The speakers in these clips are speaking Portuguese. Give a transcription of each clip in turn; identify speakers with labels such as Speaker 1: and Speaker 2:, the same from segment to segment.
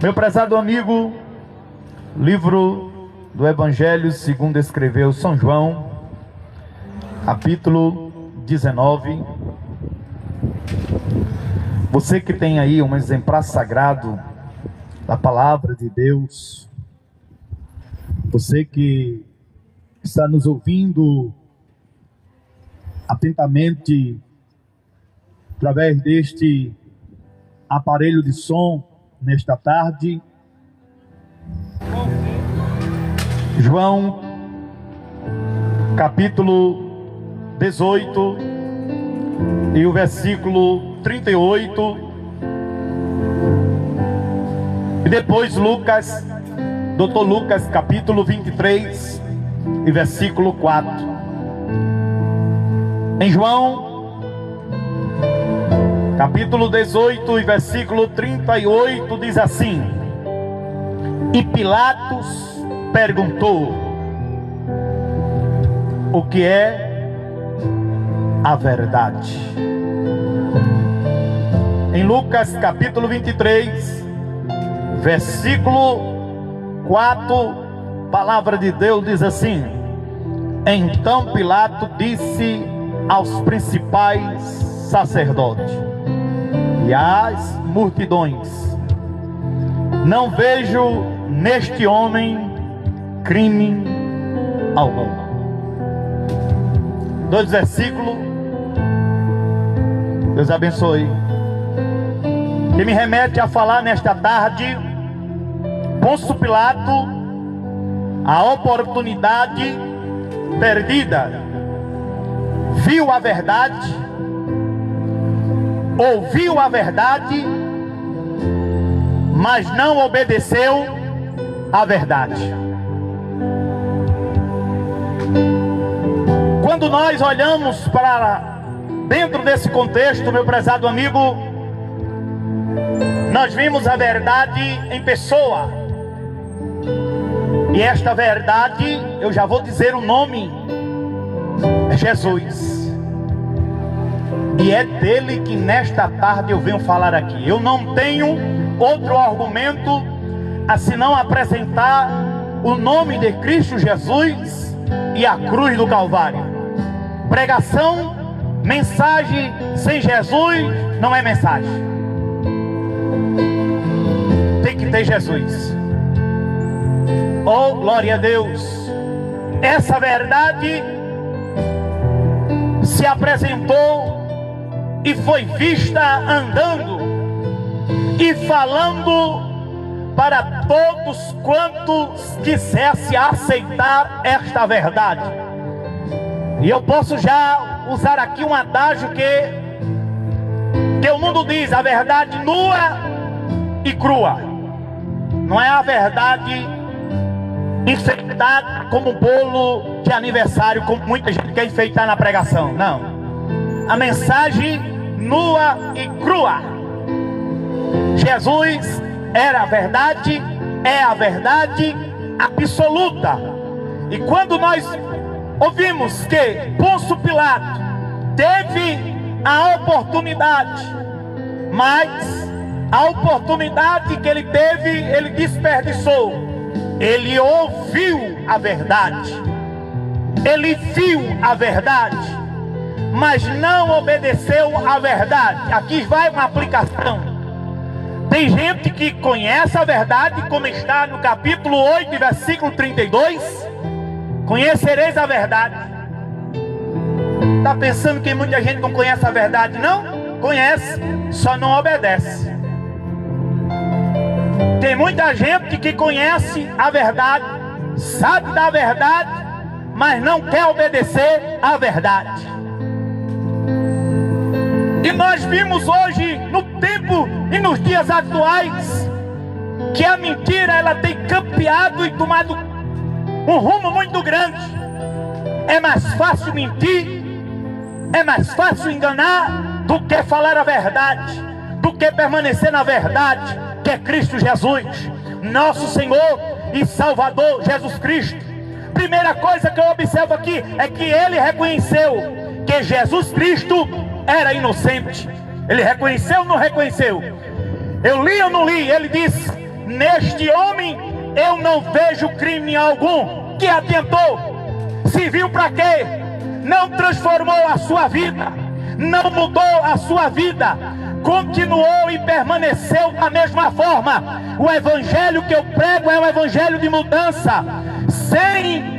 Speaker 1: Meu prezado amigo, livro do Evangelho segundo escreveu São João, capítulo 19. Você que tem aí um exemplar sagrado da palavra de Deus, você que está nos ouvindo atentamente através deste aparelho de som nesta tarde, João capítulo 18 e o versículo 38, e depois Lucas, Dr. Lucas capítulo 23 e versículo 4. Em João capítulo 18 e versículo 38 diz assim: E Pilatos perguntou: o que é a verdade? Em Lucas capítulo 23, versículo 4, palavra de Deus diz assim: Então Pilatos disse aos principais sacerdotes e às multidões: Não vejo neste homem crime algum. Dois versículos, Deus abençoe, que me remete a falar nesta tarde. Pôncio Pilato, a oportunidade perdida, viu a verdade, ouviu a verdade, mas não obedeceu à verdade. Quando nós olhamos para dentro desse contexto, meu prezado amigo, nós vimos a verdade em pessoa. E esta verdade, eu já vou dizer o nome, é Jesus. E é dele que nesta tarde eu venho falar aqui. Eu não tenho outro argumento a senão apresentar o nome de Cristo Jesus e a cruz do Calvário. Pregação, mensagem sem Jesus não é mensagem. Tem que ter Jesus. Oh, glória a Deus! Essa verdade se apresentou e foi vista andando e falando para todos quantos quisessem aceitar esta verdade. E eu posso já usar aqui um adágio que o mundo diz: a verdade nua e crua. Não é a verdade enfeitada como um bolo de aniversário, como muita gente quer enfeitar na pregação. Não. A mensagem nua e crua. Jesus era a verdade, é a verdade absoluta. E quando nós ouvimos que Pôncio Pilato teve a oportunidade, mas a oportunidade que ele teve, ele desperdiçou. Ele ouviu a verdade, ele viu a verdade, mas não obedeceu à verdade. Aqui vai uma aplicação. Tem gente que conhece a verdade, como está no capítulo 8, versículo 32. Conhecereis a verdade. Está pensando que muita gente não conhece a verdade? Não, conhece, só não obedece. Tem muita gente que conhece a verdade, sabe da verdade, mas não quer obedecer à verdade. E nós vimos hoje, no tempo e nos dias atuais, que a mentira ela tem campeado e tomado um rumo muito grande. É mais fácil mentir, é mais fácil enganar do que falar a verdade, do que permanecer na verdade, que é Cristo Jesus, nosso Senhor e Salvador Jesus Cristo. Primeira coisa que eu observo aqui é que ele reconheceu que Jesus Cristo era inocente. Ele reconheceu ou não reconheceu? Eu li ou não li? Ele disse neste homem eu não vejo crime algum. Que adiantou? Serviu para quê? Não transformou a sua vida, não mudou a sua vida, continuou e permaneceu da mesma forma. O evangelho que eu prego é um evangelho de mudança. Sem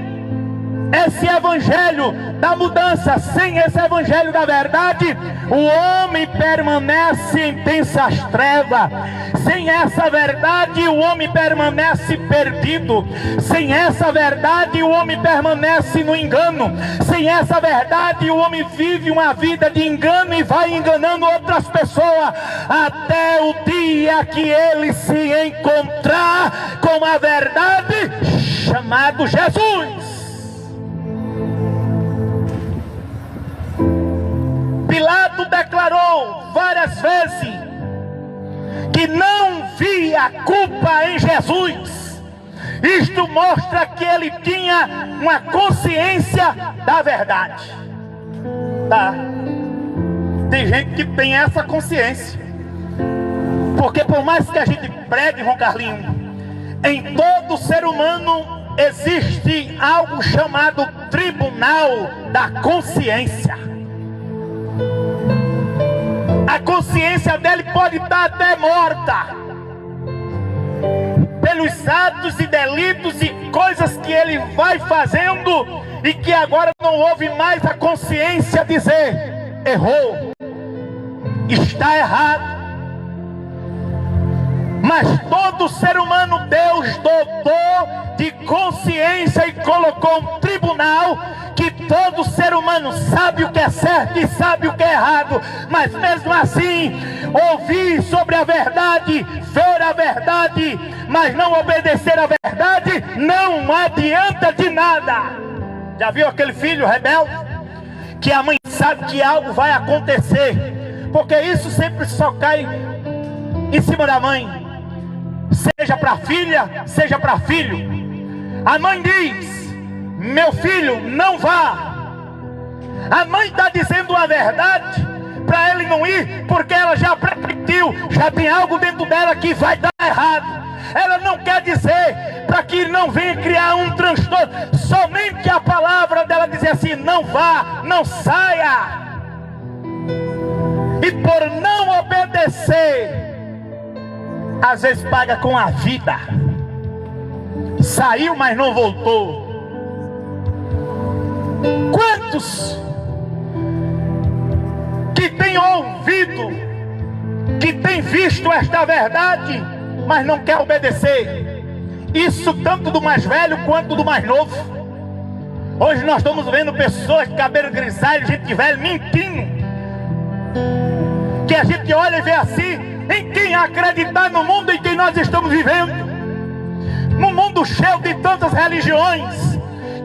Speaker 1: esse evangelho da mudança, sem esse evangelho da verdade, o homem permanece em densas trevas. Sem essa verdade, o homem permanece perdido. Sem essa verdade, o homem permanece no engano. Sem essa verdade, o homem vive uma vida de engano e vai enganando outras pessoas, até o dia que ele se encontrar com a verdade, chamado Jesus. Pilato declarou várias vezes que não via culpa em Jesus. Isto mostra que ele tinha uma consciência da verdade. Tá? Tem gente que tem essa consciência, porque por mais que a gente pregue, João Carlinhos, em todo ser humano existe algo chamado tribunal da consciência. A consciência dele pode estar até morta pelos atos e delitos e coisas que ele vai fazendo, e que agora não ouve mais a consciência dizer: errou, está errado. Mas todo ser humano Deus dotou de consciência e colocou um tribunal que todo ser humano sabe o que é certo e sabe o que é errado. Mas mesmo assim, ouvir sobre a verdade, ver a verdade, mas não obedecer a verdade, não adianta de nada. Já viu aquele filho rebelde? Que a mãe sabe que algo vai acontecer, porque isso sempre só cai em cima da mãe. Seja para filha, seja para filho. A mãe diz: meu filho, não vá. A mãe está dizendo a verdade para ele não ir, porque ela já presentiu, já tem algo dentro dela que vai dar errado. Ela não quer dizer para que não venha criar um transtorno. Somente a palavra dela dizer assim: não vá, não saia. E por não obedecer, às vezes paga com a vida. Saiu, mas não voltou. Quantos que têm ouvido, que têm visto esta verdade, mas não quer obedecer? Isso tanto do mais velho quanto do mais novo. Hoje nós estamos vendo pessoas de cabelo grisalho, gente velha, mentindo, que a gente olha e vê assim: em quem acreditar no mundo em que nós estamos vivendo, num mundo cheio de tantas religiões,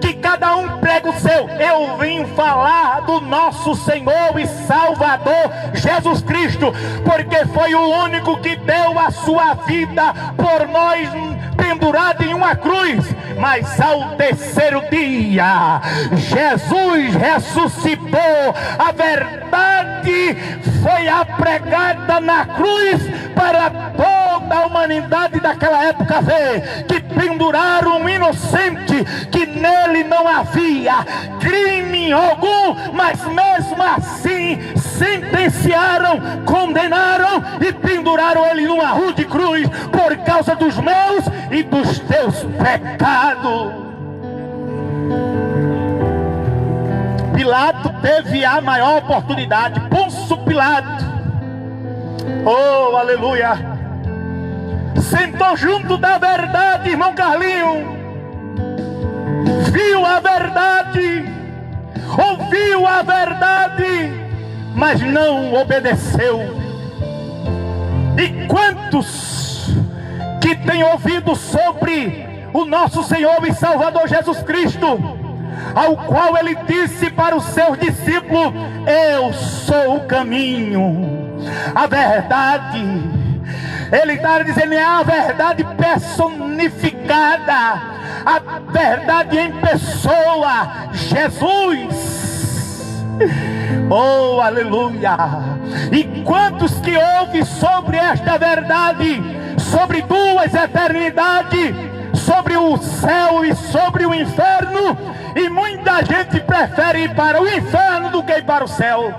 Speaker 1: que cada um prega o seu. Eu vim falar do nosso Senhor e Salvador Jesus Cristo, porque foi o único que deu a sua vida por nós, pendurado em uma cruz. Mas ao terceiro dia, Jesus ressuscitou. A verdade foi apregada na cruz para toda a humanidade daquela época ver que penduraram um inocente, que nele não havia crime algum, mas mesmo assim sentenciaram, condenaram e penduraram ele numa rude cruz por causa dos meus e dos teus pecados. Pilato teve a maior oportunidade. Pôncio Pilato, oh aleluia, sentou junto da verdade, irmão Carlinhos, viu a verdade, ouviu a verdade, mas não obedeceu. E quantos que têm ouvido sobre o nosso Senhor e Salvador Jesus Cristo, ao qual ele disse para os seus discípulos: eu sou o caminho, a verdade. Ele está dizendo, é a verdade personificada, a verdade em pessoa, Jesus. Oh, aleluia! E quantos que ouvem sobre esta verdade, sobre duas eternidades, sobre o céu e sobre o inferno, e muita gente prefere ir para o inferno do que ir para o céu.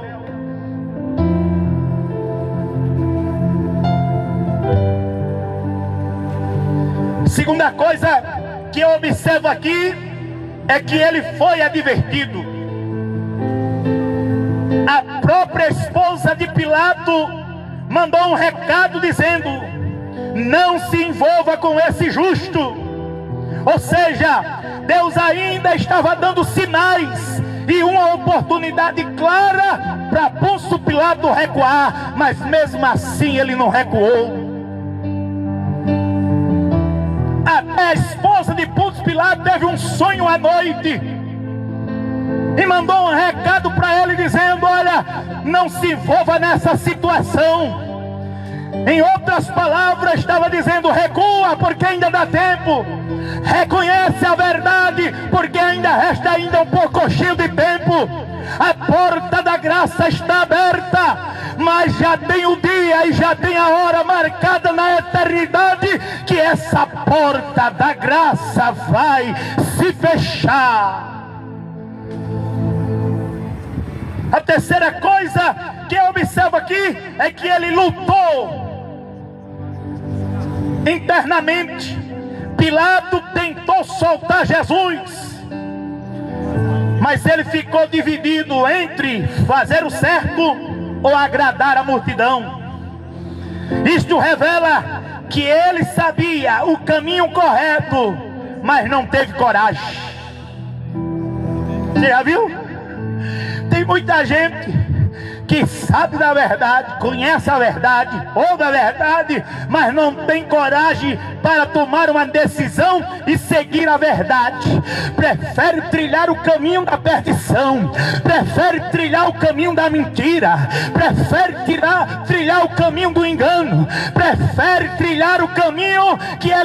Speaker 1: Segunda coisa que eu observo aqui é que ele foi advertido. A própria esposa de Pilato mandou um recado dizendo: não se envolva com esse justo. Ou seja, Deus ainda estava dando sinais e uma oportunidade clara para Pôncio Pilato recuar, mas mesmo assim ele não recuou. Até a esposa de Pôncio Pilato teve um sonho à noite e mandou um recado para ele dizendo: olha, não se envolva nessa situação. Em outras palavras, estava dizendo: recua, porque ainda dá tempo. Reconhece a verdade, porque ainda resta um pouquinho de tempo. A porta da graça está aberta, mas já tem o dia e já tem a hora marcada na eternidade que essa porta da graça vai se fechar. A terceira coisa que eu observo aqui é que ele lutou internamente. Pilato tentou soltar Jesus, mas ele ficou dividido entre fazer o certo ou agradar a multidão. Isto revela que ele sabia o caminho correto, mas não teve coragem. Você já viu? Tem muita gente que sabe da verdade, conhece a verdade, ouve a verdade, mas não tem coragem para tomar uma decisão e seguir a verdade. Prefere trilhar o caminho da perdição, prefere trilhar o caminho da mentira, prefere trilhar o caminho do engano, prefere trilhar o caminho que é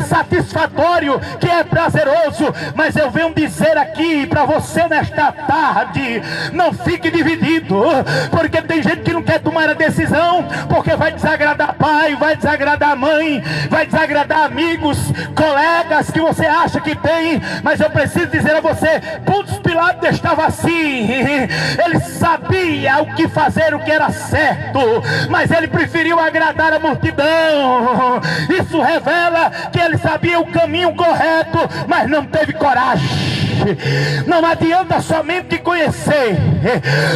Speaker 1: satisfatório, que é prazeroso. Mas eu venho dizer aqui para você nesta tarde: não fique dividido, porque tem gente que não quer tomar a decisão, porque vai desagradar pai, vai desagradar mãe, vai desagradar amigos, colegas que você acha que tem. Mas eu preciso dizer a você: Pôncio Pilato estava assim, ele sabia o que fazer, o que era certo, mas ele preferiu agradar a multidão. Isso revela que ele sabia o caminho correto, mas não teve coragem. Não adianta somente conhecer,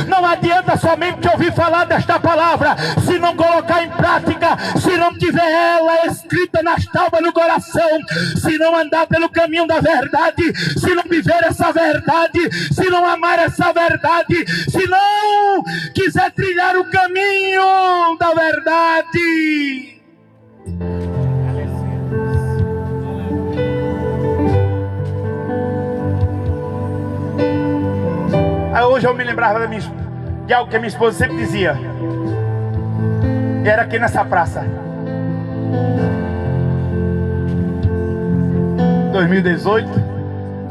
Speaker 1: não adianta somente ouvir falar desta palavra, se não colocar em prática, se não tiver ela escrita nas tábuas no coração, se não andar pelo caminho da verdade, se não viver essa verdade, se não amar essa verdade, se não quiser trilhar o caminho da verdade. Aí hoje eu me lembrava de algo que a minha esposa sempre dizia, e era aqui nessa praça. 2018,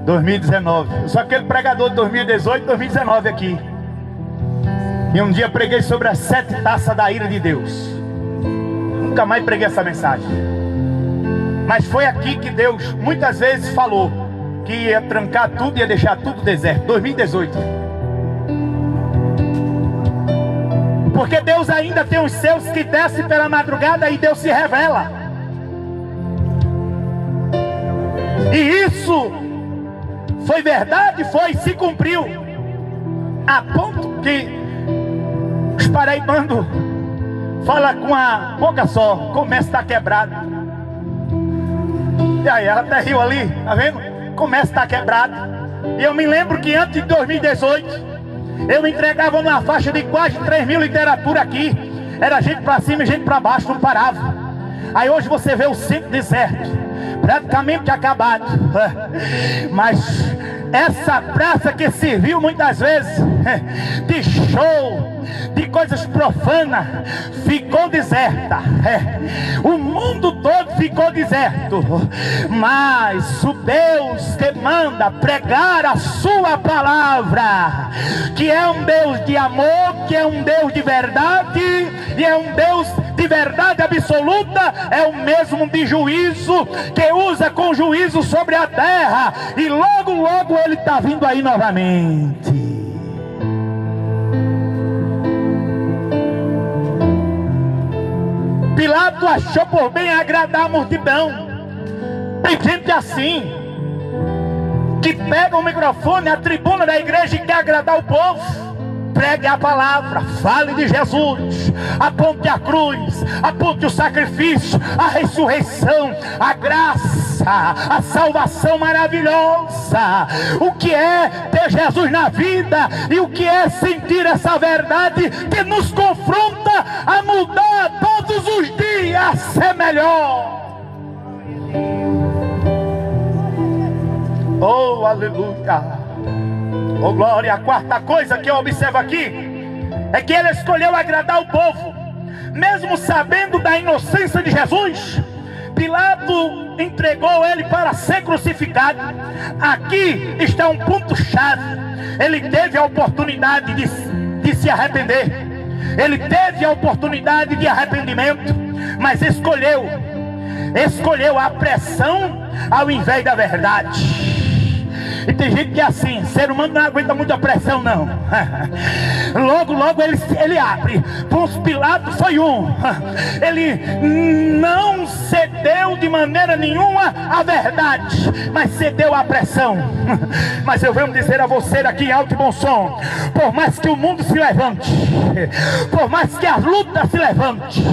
Speaker 1: 2019. Eu sou aquele pregador de 2018, 2019 aqui. E um dia preguei sobre as 7 taças da ira de Deus. Nunca mais preguei essa mensagem. Mas foi aqui que Deus muitas vezes falou que ia trancar tudo, ia deixar tudo deserto. 2018. Porque Deus ainda tem os seus que descem pela madrugada e Deus se revela. E isso foi verdade, se cumpriu. A ponto que os paraibanos falam com a boca só: começa a estar quebrado. E aí, ela até riu ali, tá vendo? Começa a estar quebrado. E eu me lembro que antes de 2018 eu entregava uma faixa de quase 3.000 literatura aqui. Era gente para cima e gente para baixo, não parava. Aí hoje você vê o centro deserto, praticamente acabado. Mas essa praça que serviu muitas vezes de show, de coisas profanas, ficou deserta. O mundo todo ficou deserto. Mas o Deus que manda pregar a sua palavra, que é um Deus de amor, que é um Deus de verdade, e é um Deus de verdade absoluta é o mesmo de juízo, que usa com juízo sobre a terra, e logo logo ele está vindo aí novamente. Pilato achou por bem agradar a multidão. Tem gente assim, que pega o microfone, a tribuna da igreja e quer agradar o povo. Pregue a palavra, fale de Jesus, aponte a cruz, aponte o sacrifício, a ressurreição, a graça, a salvação maravilhosa. O que é ter Jesus na vida e o que é sentir essa verdade que nos confronta a mudar todos os dias a ser melhor. Oh, aleluia! Oh, glória! A quarta coisa que eu observo aqui é que ele escolheu agradar o povo, mesmo sabendo da inocência de Jesus. Pilato entregou ele para ser crucificado. Aqui está um ponto-chave. Ele teve a oportunidade de se arrepender. Ele teve a oportunidade de arrependimento, mas escolheu a pressão ao invés da verdade. E tem gente que é assim, ser humano não aguenta muita pressão não. Logo logo ele abre. Pôncio Pilato foi ele não cedeu de maneira nenhuma à verdade, mas cedeu à pressão. Mas eu venho dizer a você aqui em alto e bom som: por mais que o mundo se levante, por mais que as lutas se levante,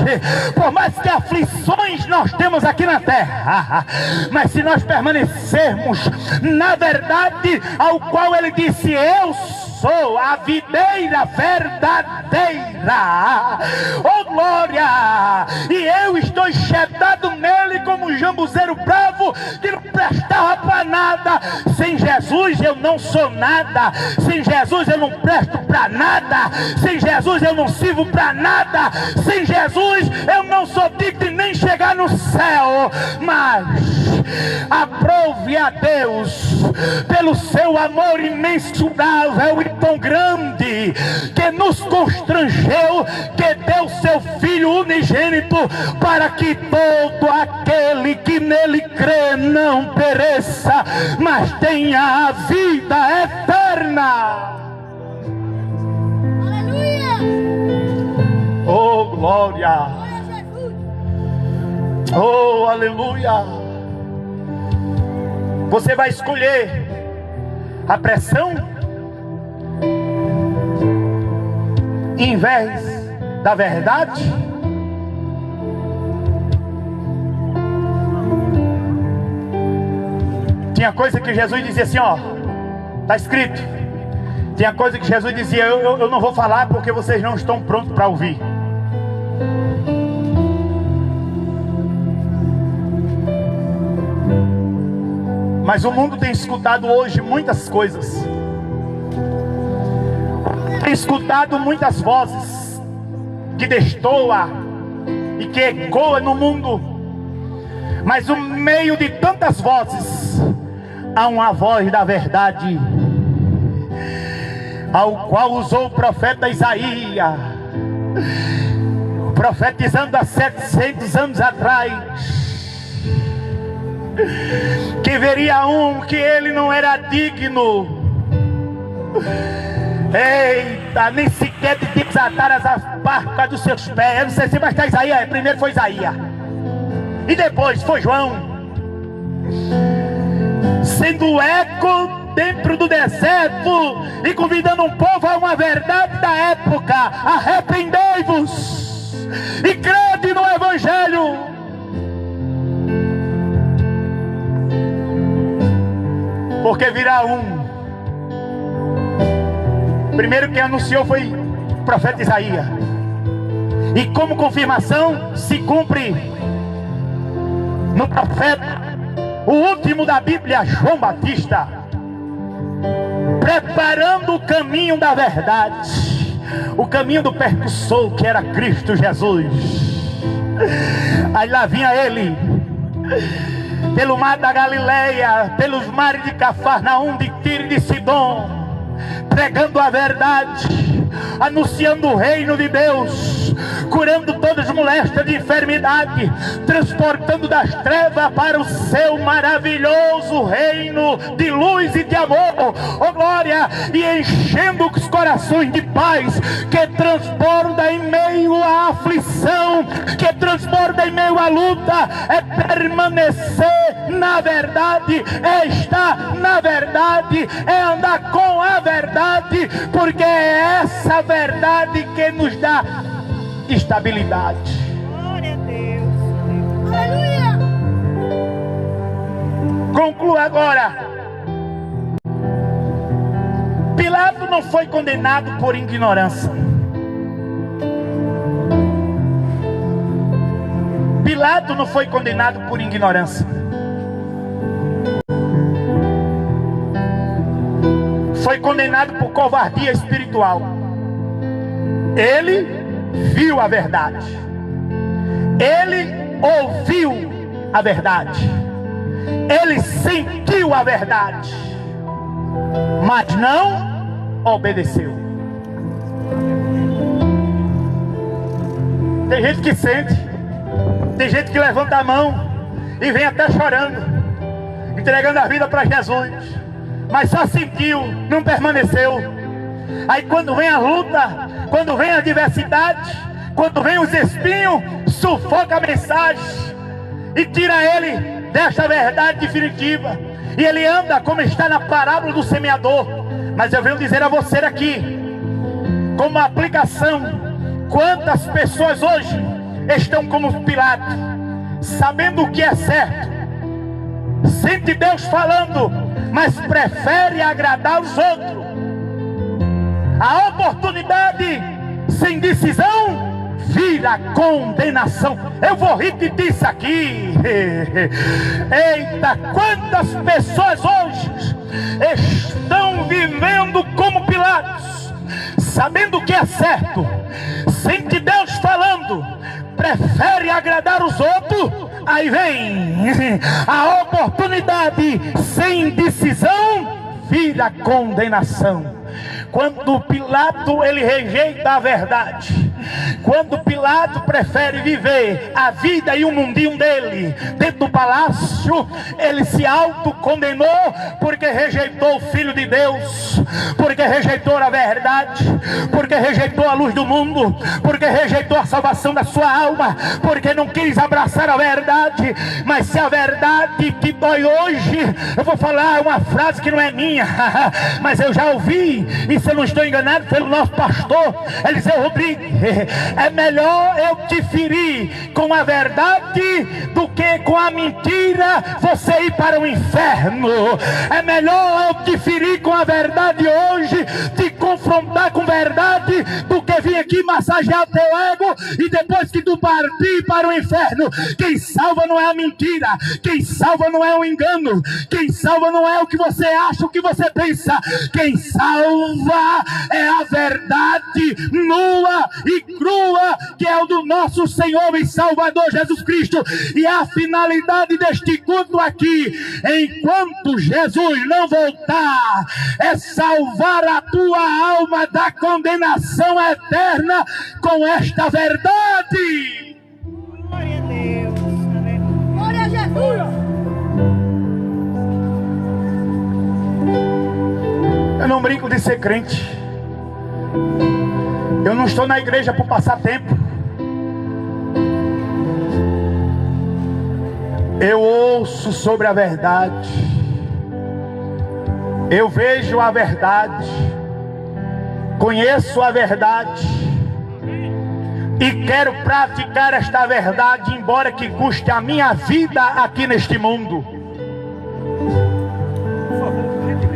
Speaker 1: por mais que aflições nós temos aqui na terra, mas se nós permanecermos na verdade ao qual ele disse: eu sou a videira verdadeira, oh glória, e eu estou enxertado nele como um jambuzeiro bravo que não prestava para nada. Sem Jesus eu não sou nada, sem Jesus eu não presto para nada, sem Jesus eu não sirvo para nada, sem Jesus eu não sou digno de nem chegar no céu. Mas aprove a Deus pelo seu amor imensurável e tão grande, que nos constrangeu, que deu seu Filho unigênito, para que todo aquele que nele crê não pereça, mas tenha a vida eterna. Aleluia! Oh glória! Oh aleluia! Você vai escolher a pressão em vez da verdade? Tinha coisa que Jesus dizia assim, ó, está escrito. Tinha coisa que Jesus dizia: eu não vou falar porque vocês não estão prontos para ouvir. Mas o mundo tem escutado hoje muitas coisas, tem escutado muitas vozes que destoam e que ecoam no mundo. Mas no meio de tantas vozes há uma voz da verdade, ao qual usou o profeta Isaías, profetizando há 700 anos atrás, que veria que ele não era digno, eita, nem sequer de desatar as barcas dos seus pés. Eu não sei se vai estar Isaías, primeiro foi Isaías e depois foi João, sendo eco dentro do deserto e convidando um povo a uma verdade da época: arrependei-vos e crede no Evangelho. Porque virá primeiro que anunciou foi o profeta Isaías, e como confirmação se cumpre no profeta, o último da Bíblia, João Batista, preparando o caminho da verdade, o caminho do percussor, que era Cristo Jesus. Aí lá vinha ele, pelo mar da Galileia, pelos mares de Cafarnaum, de Tiro e de Sidom, pregando a verdade, anunciando o reino de Deus, curando todas as moléstias de enfermidade, transportando das trevas para o seu maravilhoso reino de luz e de amor, oh glória, e enchendo os corações de paz, que transborda em meio à aflição, que transborda em meio à luta, é permanecer na verdade, é estar na verdade, é andar com a verdade, porque é essa verdade que nos dá estabilidade.
Speaker 2: Glória a Deus. Aleluia.
Speaker 1: Concluo agora. Pilato não foi condenado por ignorância. Pilato não foi condenado por ignorância. Foi condenado por covardia espiritual. Ele viu a verdade. Ele ouviu a verdade. Ele sentiu a verdade, mas não obedeceu. Tem gente que sente, tem gente que levanta a mão e vem até chorando, entregando a vida para Jesus, mas só sentiu, não permaneceu. Aí quando vem a luta, quando vem a adversidade, quando vem os espinhos, sufoca a mensagem e tira ele desta verdade definitiva, e ele anda como está na parábola do semeador. Mas eu venho dizer a você aqui, como aplicação, quantas pessoas hoje estão como Pilato, sabendo o que é certo, sente Deus falando, mas prefere agradar os outros. A oportunidade sem decisão vira condenação. Eu vou repetir isso aqui. Eita, quantas pessoas hoje estão vivendo como Pilatos, sabendo o que é certo, sente Deus falando, prefere agradar os outros. Aí vem a oportunidade sem decisão vira condenação. Quando Pilato ele rejeita a verdade, quando Pilato prefere viver a vida e o mundinho dele dentro do palácio, ele se autocondenou porque rejeitou o Filho de Deus, porque rejeitou a verdade, porque rejeitou a luz do mundo, porque rejeitou a salvação da sua alma, porque não quis abraçar a verdade. Mas se a verdade te dói hoje, eu vou falar uma frase que não é minha, mas eu já ouvi, e se eu não estou enganado, pelo nosso pastor Eliseu Rodrigues: é melhor eu te ferir com a verdade do que com a mentira você ir para o inferno. É melhor eu te ferir com a verdade hoje, te confrontar com verdade, do que vir aqui massagear o teu ego e depois que tu partir para o inferno. Quem salva não é a mentira, quem salva não é o engano, quem salva não é o que você acha, o que você pensa. Quem salva é a verdade nua e crua, que é o do nosso Senhor e Salvador Jesus Cristo. E a finalidade deste culto aqui, enquanto Jesus não voltar, é salvar a tua alma da condenação eterna com esta verdade.
Speaker 2: Glória a Deus. Glória a Jesus.
Speaker 1: Eu não brinco de ser crente. Eu não estou na igreja por passar tempo. Eu ouço sobre a verdade, eu vejo a verdade, conheço a verdade e quero praticar esta verdade, embora que custe a minha vida aqui neste mundo.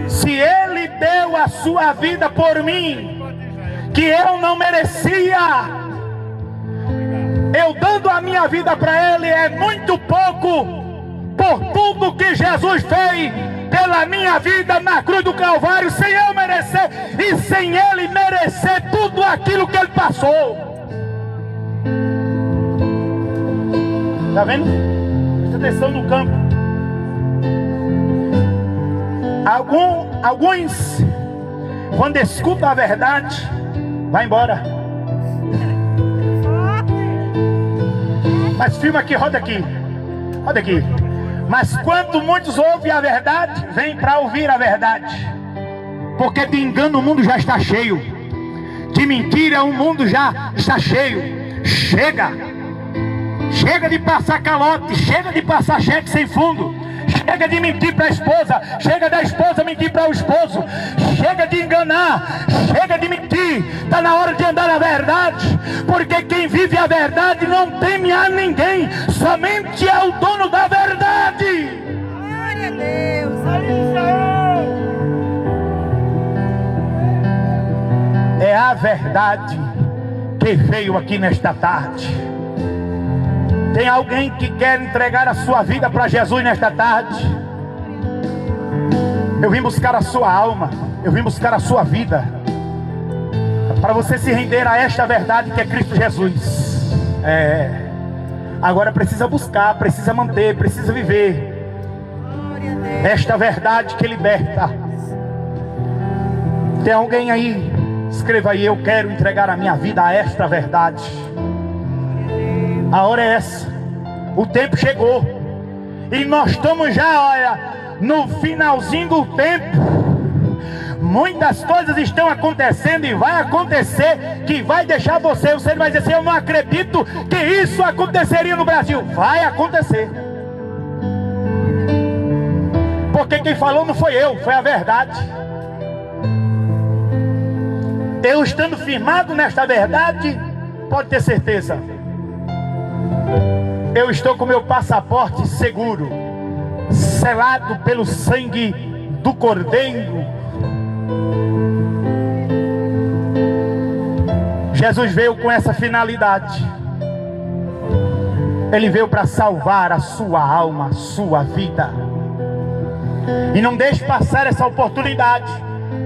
Speaker 1: Se Ele deu a sua vida por mim, que eu não merecia, eu dando a minha vida para Ele é muito pouco, por tudo que Jesus fez pela minha vida na cruz do Calvário, sem eu merecer e sem Ele merecer tudo aquilo que Ele passou. Está vendo? Presta atenção no campo. Alguns, quando escutam a verdade, vai embora. Mas filma aqui, roda aqui. Roda aqui. Mas quando muitos ouvem a verdade, vem para ouvir a verdade. Porque de engano o mundo já está cheio. De mentira o mundo já está cheio. Chega. Chega de passar calote. Chega de passar cheque sem fundo. Chega de mentir para a esposa. Chega da esposa mentir para o esposo. Chega de enganar. Chega de mentir. Está na hora de andar na verdade. Porque quem vive a verdade não teme a ninguém. Somente é o dono da verdade.
Speaker 2: Glória a Deus.
Speaker 1: É a verdade que veio aqui nesta tarde. Tem alguém que quer entregar a sua vida para Jesus nesta tarde? Eu vim buscar a sua alma. Eu vim buscar a sua vida. Para você se render a esta verdade que é Cristo Jesus. Agora precisa buscar, precisa manter, precisa viver esta verdade que liberta. Tem alguém aí? Escreva aí: eu quero entregar a minha vida a esta verdade. A hora é essa. O tempo chegou. E nós estamos já, olha, no finalzinho do tempo. Muitas coisas estão acontecendo e vai acontecer que vai deixar você vai dizer assim: eu não acredito que isso aconteceria no Brasil. Vai acontecer. Porque quem falou não foi eu, foi a verdade. Eu estando firmado nesta verdade, pode ter certeza, eu estou com meu passaporte seguro, selado pelo sangue do Cordeiro. Jesus veio com essa finalidade. Ele veio para salvar a sua alma, a sua vida. E não deixe passar essa oportunidade,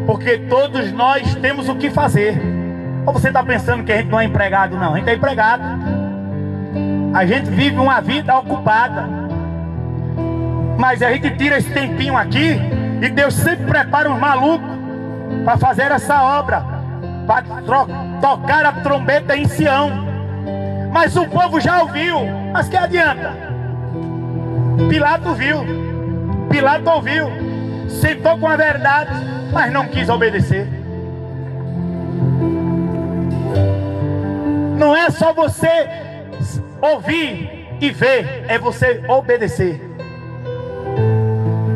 Speaker 1: porque todos nós temos o que fazer. Ou você está pensando que a gente não é empregado? Não, a gente é empregado. A gente vive uma vida ocupada. Mas a gente tira esse tempinho aqui e Deus sempre prepara uns malucos para fazer essa obra, para tocar a trombeta em Sião. Mas o povo já ouviu. Mas que adianta? Pilato viu, Pilato ouviu, sentou com a verdade, mas não quis obedecer. Não é só você ouvir e ver, é você obedecer.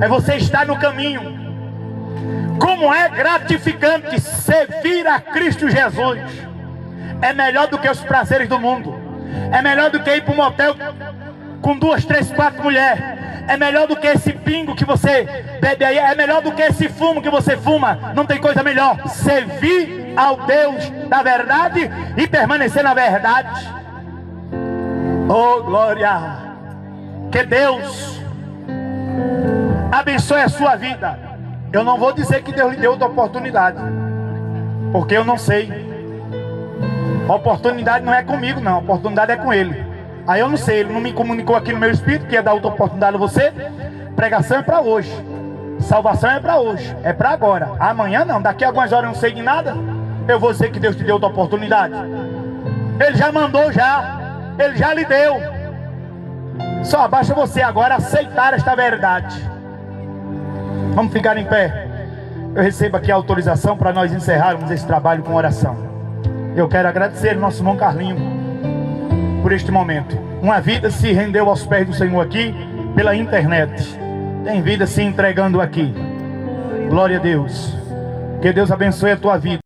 Speaker 1: É você estar no caminho. Como é gratificante servir a Cristo Jesus. É melhor do que os prazeres do mundo. É melhor do que ir para um motel com 2, 3, 4 mulheres. É melhor do que esse pingo que você bebe aí. É melhor do que esse fumo que você fuma. Não tem coisa melhor. Servir ao Deus da verdade e permanecer na verdade. Oh, glória! Que Deus abençoe a sua vida. Eu não vou dizer que Deus lhe deu outra oportunidade, porque eu não sei. A oportunidade não é comigo, não. A oportunidade é com Ele. Aí eu não sei, Ele não me comunicou aqui no meu espírito que ia dar outra oportunidade a você. Pregação é para hoje. Salvação é para hoje. É para agora. Amanhã não. Daqui a algumas horas eu não sei de nada. Eu vou dizer que Deus te deu outra oportunidade. Ele já mandou já. Ele já lhe deu. Só basta você agora aceitar esta verdade. Vamos ficar em pé. Eu recebo aqui a autorização para nós encerrarmos esse trabalho com oração. Eu quero agradecer ao nosso irmão Carlinho por este momento. Uma vida se rendeu aos pés do Senhor aqui pela internet. Tem vida se entregando aqui. Glória a Deus. Que Deus abençoe a tua vida.